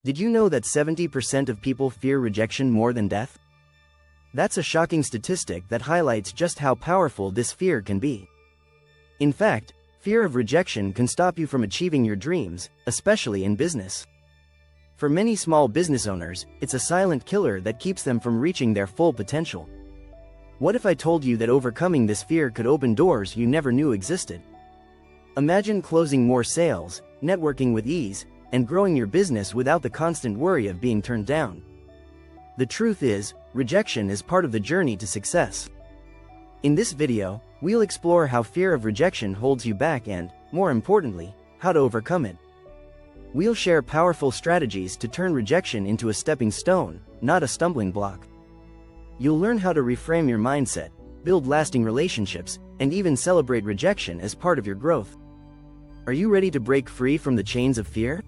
Did you know that 70% of people fear rejection more than death? That's a shocking statistic that highlights just how powerful this fear can be. In fact, fear of rejection can stop you from achieving your dreams, especially in business. For many small business owners, it's a silent killer that keeps them from reaching their full potential. What if I told you that overcoming this fear could open doors you never knew existed? Imagine closing more sales, networking with ease, and growing your business without the constant worry of being turned down. The truth is, rejection is part of the journey to success. In this video, we'll explore how fear of rejection holds you back and, more importantly, how to overcome it. We'll share powerful strategies to turn rejection into a stepping stone, not a stumbling block. You'll learn how to reframe your mindset, build lasting relationships, and even celebrate rejection as part of your growth. Are you ready to break free from the chains of fear?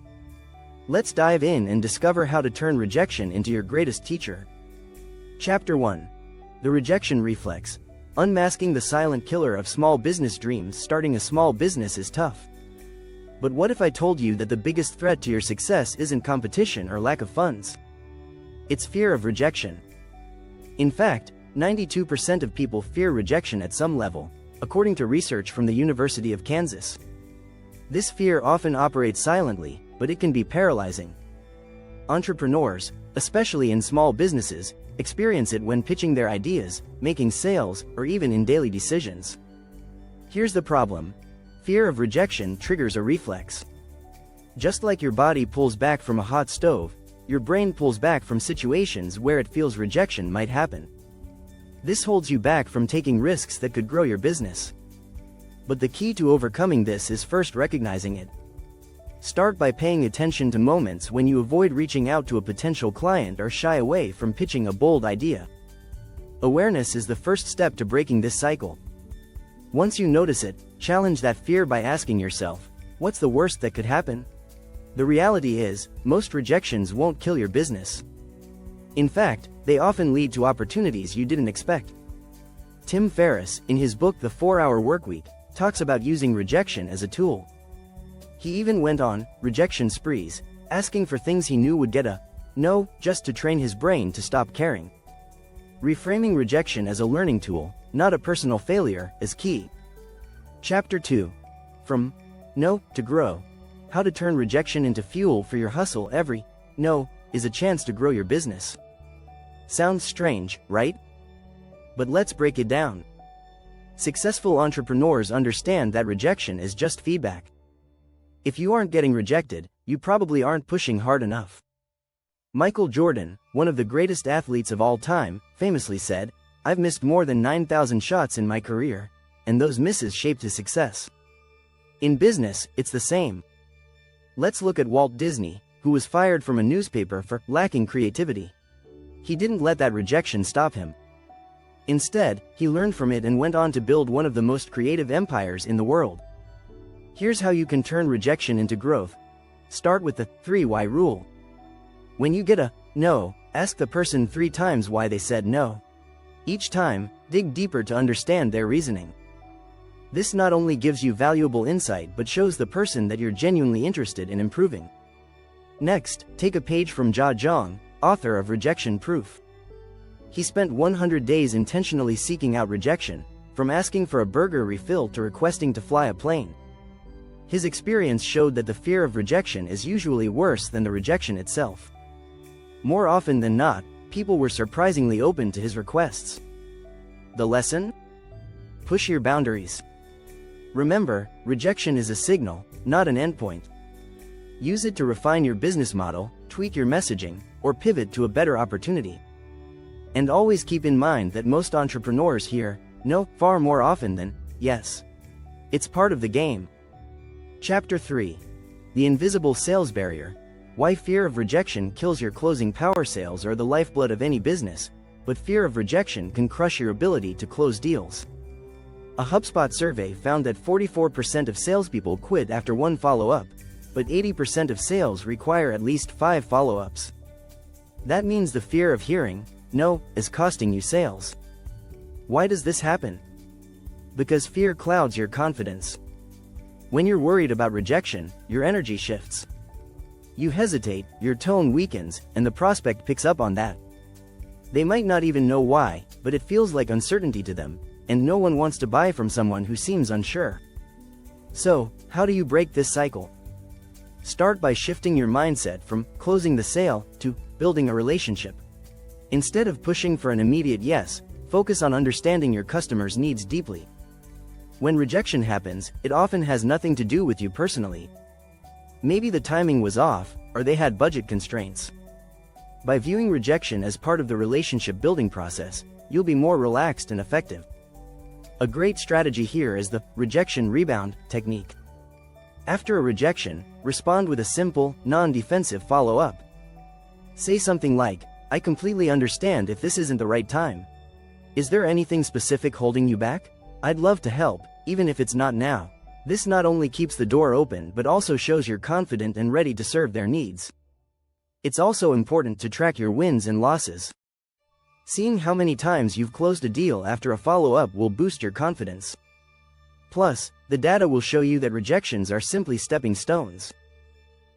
Let's dive in and discover how to turn rejection into your greatest teacher. Chapter 1. The Rejection Reflex. Unmasking the silent killer of small business dreams. Starting a small business is tough. But what if I told you that the biggest threat to your success isn't competition or lack of funds? It's fear of rejection. In fact, 92% of people fear rejection at some level, according to research from the University of Kansas. This fear often operates silently, but it can be paralyzing. Entrepreneurs, especially in small businesses, experience it when pitching their ideas, making sales, or even in daily decisions. Here's the problem. Fear of rejection triggers a reflex. Just like your body pulls back from a hot stove, your brain pulls back from situations where it feels rejection might happen. This holds you back from taking risks that could grow your business. But the key to overcoming this is first recognizing it. Start by paying attention to moments when you avoid reaching out to a potential client or shy away from pitching a bold idea. Awareness is the first step to breaking this cycle. Once you notice it, challenge that fear by asking yourself, what's the worst that could happen? The reality is, most rejections won't kill your business. In fact, they often lead to opportunities you didn't expect. Tim Ferriss, in his book The 4-Hour Workweek, talks about using rejection as a tool. He even went on rejection sprees, asking for things he knew would get a no, just to train his brain to stop caring. Reframing rejection as a learning tool, not a personal failure, is key. Chapter 2. From no to grow. How to turn rejection into fuel for your hustle. Every no is a chance to grow your business. Sounds strange, right? But let's break it down. Successful entrepreneurs understand that rejection is just feedback. If you aren't getting rejected, you probably aren't pushing hard enough. Michael Jordan, one of the greatest athletes of all time, famously said, "I've missed more than 9,000 shots in my career, and those misses shaped his success." In business, it's the same. Let's look at Walt Disney, who was fired from a newspaper for lacking creativity. He didn't let that rejection stop him. Instead, he learned from it and went on to build one of the most creative empires in the world. Here's how you can turn rejection into growth. Start with the 3 why rule. When you get a no, ask the person 3 times why they said no. Each time, dig deeper to understand their reasoning. This not only gives you valuable insight but shows the person that you're genuinely interested in improving. Next, take a page from Jia Zhang, author of Rejection Proof. He spent 100 days intentionally seeking out rejection, from asking for a burger refill to requesting to fly a plane. His experience showed that the fear of rejection is usually worse than the rejection itself. More often than not, people were surprisingly open to his requests. The lesson? Push your boundaries. Remember, rejection is a signal, not an endpoint. Use it to refine your business model, tweak your messaging, or pivot to a better opportunity. And always keep in mind that most entrepreneurs hear no far more often than yes. It's part of the game. Chapter 3. The Invisible Sales Barrier. Why fear of rejection kills your closing power. Sales are the lifeblood of any business, but fear of rejection can crush your ability to close deals. A HubSpot survey found that 44% of salespeople quit after 1 follow-up, but 80% of sales require at least 5 follow-ups. That means the fear of hearing no is costing you sales. Why does this happen? Because fear clouds your confidence. When you're worried about rejection, your energy shifts. You hesitate, your tone weakens, and the prospect picks up on that. They might not even know why, but it feels like uncertainty to them, and no one wants to buy from someone who seems unsure. So, how do you break this cycle? Start by shifting your mindset from closing the sale to building a relationship. Instead of pushing for an immediate yes, focus on understanding your customer's needs deeply. When rejection happens, it often has nothing to do with you personally. Maybe the timing was off, or they had budget constraints. By viewing rejection as part of the relationship building process, you'll be more relaxed and effective. A great strategy here is the rejection rebound technique. After a rejection, respond with a simple, non-defensive follow-up. Say something like, "I completely understand if this isn't the right time. Is there anything specific holding you back? I'd love to help, even if it's not now." This not only keeps the door open but also shows you're confident and ready to serve their needs. It's also important to track your wins and losses. Seeing how many times you've closed a deal after a follow-up will boost your confidence. Plus, the data will show you that rejections are simply stepping stones.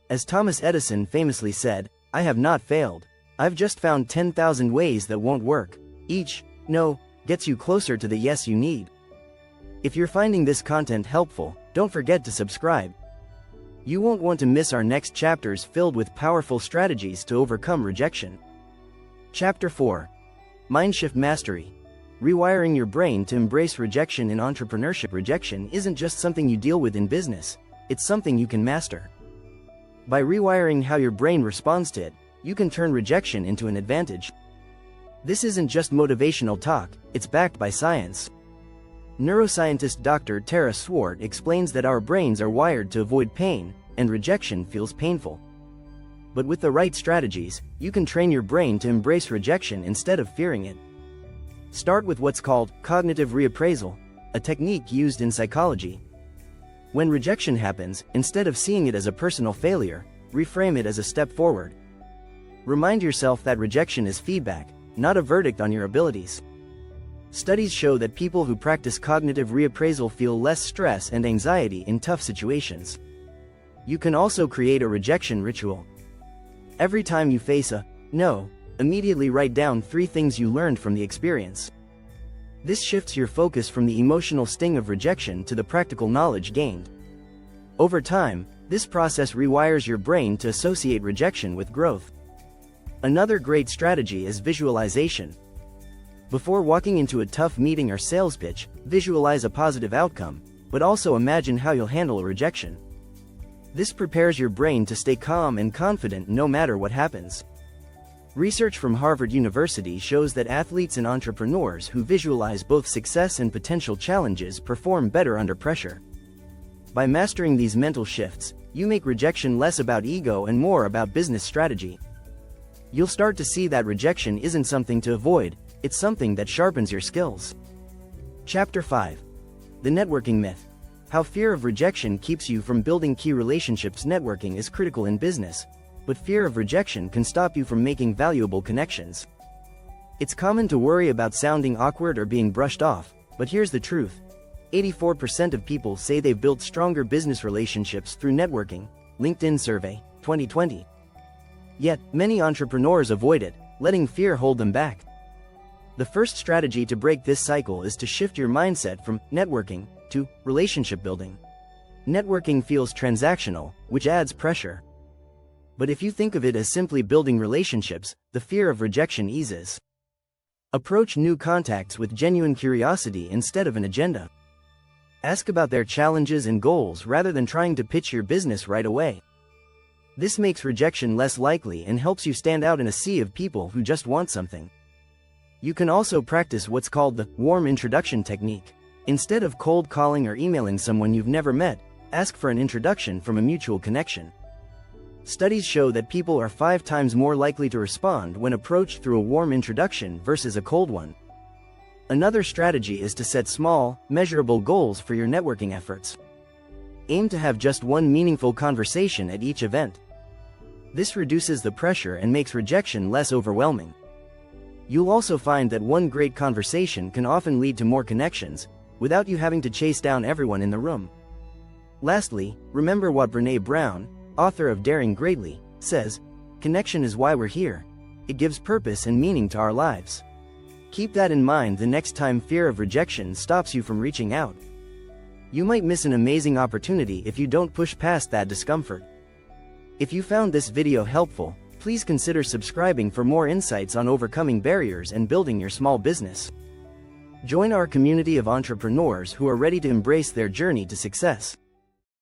As Thomas Edison famously said, "I have not failed. I've just found 10,000 ways that won't work. Each no gets you closer to the yes you need." If you're finding this content helpful, don't forget to subscribe. You won't want to miss our next chapters filled with powerful strategies to overcome rejection. Chapter 4. Mindshift Mastery. Rewiring your brain to embrace rejection in entrepreneurship. Rejection isn't just something you deal with in business, it's something you can master. By rewiring how your brain responds to it, you can turn rejection into an advantage. This isn't just motivational talk, it's backed by science. Neuroscientist Dr. Tara Swart explains that our brains are wired to avoid pain, and rejection feels painful. But with the right strategies, you can train your brain to embrace rejection instead of fearing it. Start with what's called cognitive reappraisal, a technique used in psychology. When rejection happens, instead of seeing it as a personal failure, reframe it as a step forward. Remind yourself that rejection is feedback, not a verdict on your abilities. Studies show that people who practice cognitive reappraisal feel less stress and anxiety in tough situations. You can also create a rejection ritual. Every time you face a no, immediately write down 3 things you learned from the experience. This shifts your focus from the emotional sting of rejection to the practical knowledge gained. Over time, this process rewires your brain to associate rejection with growth. Another great strategy is visualization. Before walking into a tough meeting or sales pitch, visualize a positive outcome, but also imagine how you'll handle a rejection. This prepares your brain to stay calm and confident no matter what happens. Research from Harvard University shows that athletes and entrepreneurs who visualize both success and potential challenges perform better under pressure. By mastering these mental shifts, you make rejection less about ego and more about business strategy. You'll start to see that rejection isn't something to avoid, it's something that sharpens your skills. Chapter 5. The networking myth. How fear of rejection keeps you from building key relationships. Networking is critical in business, but fear of rejection can stop you from making valuable connections. It's common to worry about sounding awkward or being brushed off, but here's the truth. 84% of people say they've built stronger business relationships through networking. LinkedIn survey, 2020. Yet, many entrepreneurs avoid it, letting fear hold them back. The first strategy to break this cycle is to shift your mindset from networking to relationship building. Networking feels transactional, which adds pressure. But if you think of it as simply building relationships, the fear of rejection eases. Approach new contacts with genuine curiosity instead of an agenda. Ask about their challenges and goals rather than trying to pitch your business right away. This makes rejection less likely and helps you stand out in a sea of people who just want something. You can also practice what's called the warm introduction technique. Instead of cold calling or emailing someone you've never met, ask for an introduction from a mutual connection. Studies show that people are 5 times more likely to respond when approached through a warm introduction versus a cold one. Another strategy is to set small, measurable goals for your networking efforts. Aim to have just one meaningful conversation at each event. This reduces the pressure and makes rejection less overwhelming. You'll also find that one great conversation can often lead to more connections, without you having to chase down everyone in the room. Lastly, remember what Brené Brown, author of Daring Greatly, says, "Connection is why we're here. It gives purpose and meaning to our lives." Keep that in mind the next time fear of rejection stops you from reaching out. You might miss an amazing opportunity if you don't push past that discomfort. If you found this video helpful, please consider subscribing for more insights on overcoming barriers and building your small business. Join our community of entrepreneurs who are ready to embrace their journey to success.